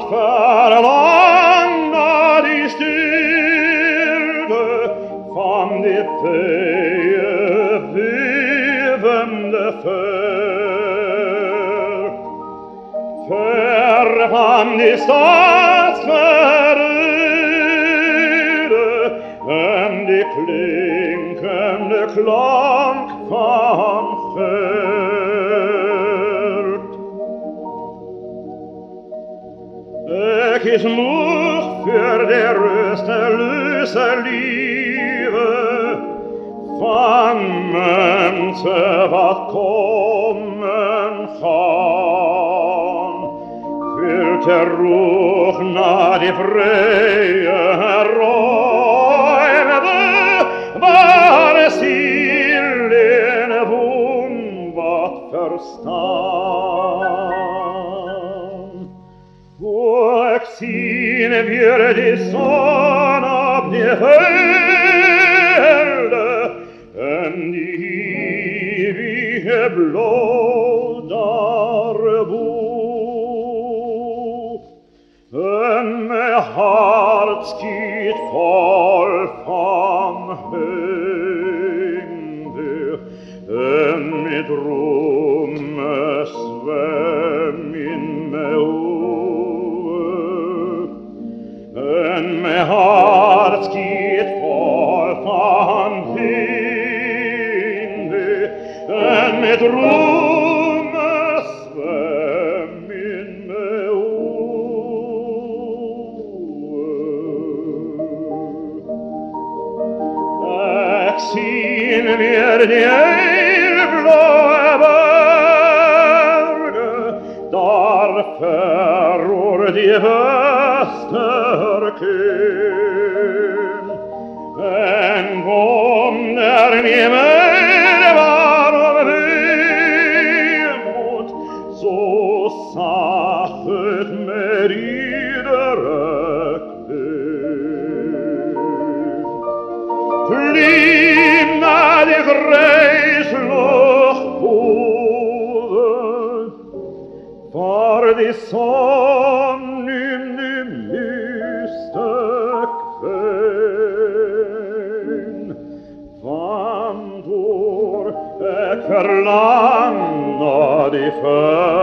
verlangt die Stilte van die veeë wevende ver. Ver van die stadsverrede en die klinkende klank van gerd. Ik is moeg voor de rustelose lieve van mensen wat komen gaan. Wil terug naar die vrije ruimte waar ziel en woon wat verstaan. Ik zie weer die zon op die velden en die eeuwige blauw daarboven. En mijn hart schiet vol van heimwee en mijn dromen zwem in mijn ogen. En mijn hart schiet vol van heimwee en mijn dromen zwem in mijn ogen. Ik zie weer die blauwe bergen, daar ver over die Westerkön. En wonder niet meer waarom weemoed zo zacht met iedere kleur. Vlieg naar die grijslucht boven, waar die zon nu mystic wijn. Vandoor ik verlang naar die ver